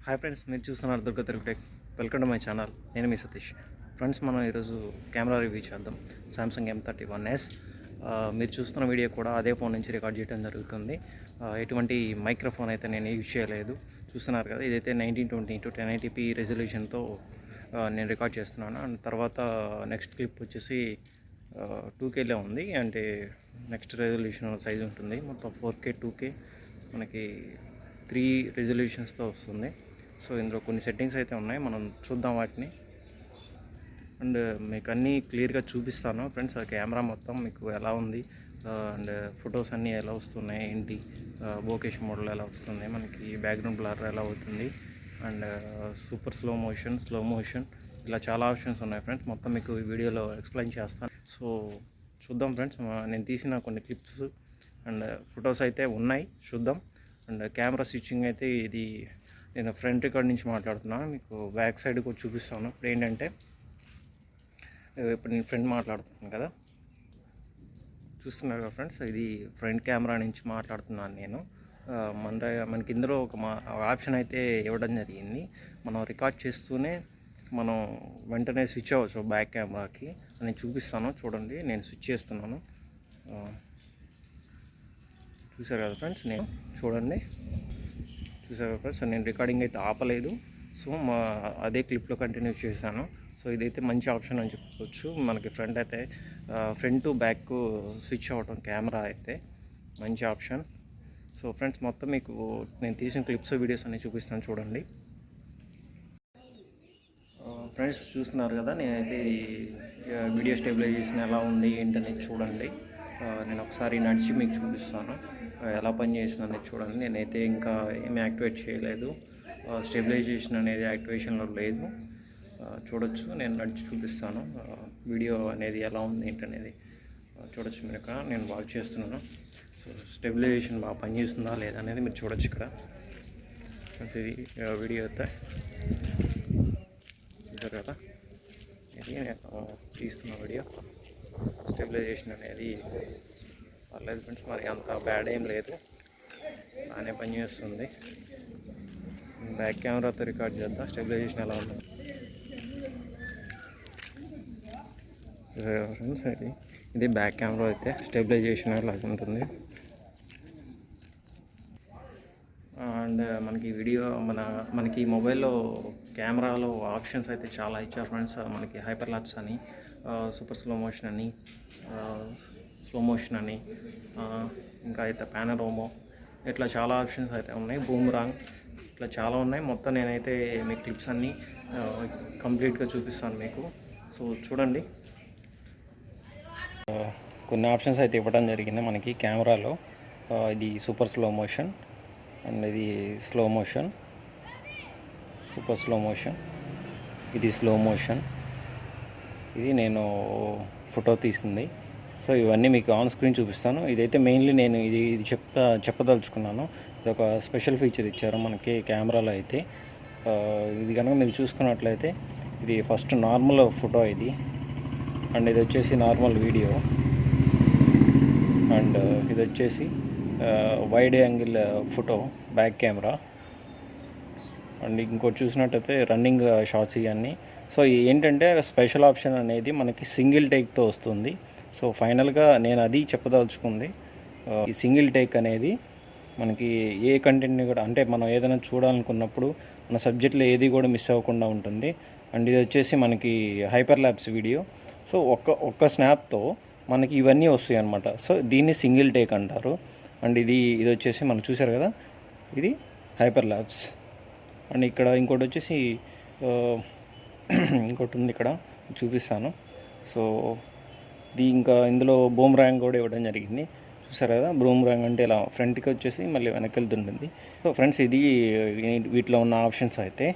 Hi friends, మీరు చూస్తున్నారు Durga Telugu tech. Welcome to my channel. నేను మీ సతీష్. ఫ్రెండ్స్, మనం ఈరోజు కెమెరా రివ్యూ చేద్దాం. Samsung M31s. మీరు చూస్తున్న వీడియో కూడా అదే ఫోన్ నుంచి రికార్డ్ చేయడం జరుగుతుంది. ఎటువంటి మైక్రోఫోన్ అయితే నేను యూజ్ చేయలేదు. చూస్తున్నారు కదా, ఇదైతే 1920 to 1080p రెజల్యూషన్తో నేను రికార్డ్ చేస్తున్నాను. అండ్ తర్వాత నెక్స్ట్ క్లిప్ వచ్చేసి 2Kలో ఉంది. అంటే నెక్స్ట్ రెజల్యూషన్ సైజ్ ఉంటుంది. మొత్తం 4K 2K మనకి 3 రెజల్యూషన్స్తో వస్తుంది. సో ఇందులో కొన్ని సెట్టింగ్స్ అయితే ఉన్నాయి, మనం చూద్దాం వాటిని. అండ్ మీకు అన్నీ క్లియర్గా చూపిస్తాను ఫ్రెండ్స్. ఆ కెమెరా మొత్తం మీకు ఎలా ఉంది, అండ్ ఫొటోస్ అన్నీ ఎలా వస్తున్నాయి, ఏంటి బోకేష్ మోడల్ ఎలా వస్తుంది, మనకి బ్యాక్గ్రౌండ్ బ్లర్ ఎలా అవుతుంది, అండ్ సూపర్ స్లో మోషన్ ఇలా చాలా ఆప్షన్స్ ఉన్నాయి ఫ్రెండ్స్. మొత్తం మీకు ఈ వీడియోలో ఎక్స్ప్లెయిన్ చేస్తాను. సో చూద్దాం ఫ్రెండ్స్. నేను తీసిన కొన్ని క్లిప్స్ అండ్ ఫొటోస్ అయితే ఉన్నాయి, చూద్దాం. అండ్ కెమెరా స్విచ్చింగ్ అయితే ఇది నేను ఫ్రంట్ రికార్డ్ నుంచి మాట్లాడుతున్నాను. మీకు బ్యాక్ సైడ్ కూడా చూపిస్తాను. ఇప్పుడు ఏంటంటే, ఇప్పుడు నేను ఫ్రంట్ మాట్లాడుతున్నాను కదా, చూస్తున్నారు కదా ఫ్రెండ్స్. ఇది ఫ్రంట్ కెమెరా నుంచి మాట్లాడుతున్నాను నేను. మనకి ఇందులో ఒక ఆప్షన్ అయితే ఇవ్వడం జరిగింది. మనం రికార్డ్ చేస్తూనే మనం వెంటనే స్విచ్ అవ్వచ్చు బ్యాక్ కెమెరాకి అని చూపిస్తాను. చూడండి, నేను స్విచ్ చేస్తున్నాను. చూసారు కదా ఫ్రెండ్స్, నేను చూడండి, చూసారు కదా ఫ్రెండ్స్. నేను రికార్డింగ్ అయితే ఆపలేదు. సో అదే క్లిప్లో కంటిన్యూ చేశాను. సో ఇదైతే మంచి ఆప్షన్ అని చెప్పుకోవచ్చు. మనకి ఫ్రంట్ టు బ్యాక్ స్విచ్ అవ్వటం కెమెరా అయితే మంచి ఆప్షన్. సో ఫ్రెండ్స్, మొత్తం మీకు నేను తీసిన క్లిప్స్ వీడియోస్ అన్నీ చూపిస్తాను, చూడండి. ఫ్రెండ్స్, చూస్తున్నారు కదా, నేనైతే వీడియో స్టెబిలైజేషన్ ఎలా ఉంది ఏంటనేది చూడండి. నేను ఒకసారి నడిచి మీకు చూపిస్తాను ఎలా పనిచేసింది అనేది చూడండి. నేనైతే ఇంకా ఏమీ యాక్టివేట్ చేయలేదు. స్టెబిలైజేషన్ అనేది యాక్టివేషన్లో లేదు. చూడొచ్చు, నేను నడిచి చూపిస్తాను వీడియో అనేది ఎలా ఉంది ఏంటనేది చూడొచ్చు. మీరు ఇక్కడ నేను వాక్ చేస్తున్నాను. సో స్టెబిలైజేషన్ బాగా పనిచేస్తుందా లేదా అనేది మీరు చూడొచ్చు ఇక్కడ. ఇది వీడియో అయితే చూసారు కదా, ఇది నేను తీస్తున్న వీడియో. స్టెబిలైజేషన్ అనేది పర్లేదు ఫ్రెండ్స్, మరి అంత బ్యాడ్ ఏం లేదు, బాగానే పనిచేస్తుంది. బ్యాక్ కెమెరాతో రికార్డ్ చేద్దాం, స్టెబిలైజేషన్ ఎలా ఉంది ఫ్రెండ్స్. ఇది బ్యాక్ కెమెరా అయితే స్టెబిలైజేషన్ అలా ఉంటుంది. అండ్ మనకి వీడియో మనకి మొబైల్లో కెమెరాలో ఆప్షన్స్ అయితే చాలా ఇచ్చారు ఫ్రెండ్స్. మనకి హైపర్ ల్యాప్స్ అని, సూపర్ స్లో మోషన్ అని, ఇంకా అయితే పానరోమో, ఇట్లా చాలా ఆప్షన్స్ అయితే ఉన్నాయి. బూమరాంగ్, ఇట్లా చాలా ఉన్నాయి. మొత్తం నేనైతే మీ క్లిప్స్ అన్నీ కంప్లీట్గా చూపిస్తాను మీకు. సో చూడండి, కొన్ని ఆప్షన్స్ అయితే ఇవ్వడం జరిగింది మనకి కెమెరాలో. ఇది సూపర్ స్లో మోషన్, అండ్ ఇది slow motion, super slow motion, ఇది స్లో మోషన్, ఇది నేను ఫోటో తీసింది. సో ఇవన్నీ మీకు ఆన్ స్క్రీన్ చూపిస్తాను. ఇదైతే మెయిన్లీ నేను ఇది చెప్పదలుచుకున్నాను. ఇది ఒక స్పెషల్ ఫీచర్ ఇచ్చారు మనకి కెమెరాలో అయితే. ఇది కనుక మీరు చూసుకున్నట్లయితే, ఇది ఫస్ట్ నార్మల్ ఫోటో ఇది, అండ్ ఇది వచ్చేసి నార్మల్ వీడియో, అండ్ ఇది వచ్చేసి wide angle photo back camera, and ఇంకోటి చూసినట్టయితే రన్నింగ్ షాట్స్ ఇవన్నీ. సో ఏంటంటే స్పెషల్ ఆప్షన్ అనేది మనకి సింగిల్ టేక్తో వస్తుంది. సో ఫైనల్గా నేను అది చెప్పదలుచుకుంది. ఈ సింగిల్ టేక్ అనేది మనకి ఏ కంటెంట్ని కూడా, అంటే మనం ఏదైనా చూడాలనుకున్నప్పుడు మన సబ్జెక్ట్లో ఏది కూడా మిస్ అవ్వకుండా ఉంటుంది. అండ్ ఇది వచ్చేసి మనకి హైపర్ ల్యాప్స్ వీడియో. సో ఒక్క స్నాప్తో మనకి ఇవన్నీ వస్తాయి అన్నమాట. సో దీన్ని సింగిల్ టేక్ అంటారు. అండ్ ఇది వచ్చేసి మనం చూసారు కదా, ఇది హైపర్ ల్యాప్స్. అండ్ ఇక్కడ ఇంకోటి వచ్చేసి ఇంకోటి ఉంది, ఇక్కడ చూపిస్తాను. సో ఇది ఇంకా ఇందులో బూమరాంగ్ కూడా ఇవ్వడం జరిగింది. చూసారు కదా, బూమరాంగ్ అంటే ఇలా ఫ్రంట్కి వచ్చేసి మళ్ళీ వెనక్కి వెళ్తుంటుంది. సో ఫ్రెండ్స్, ఇది వీటిలో ఉన్న ఆప్షన్స్ అయితే.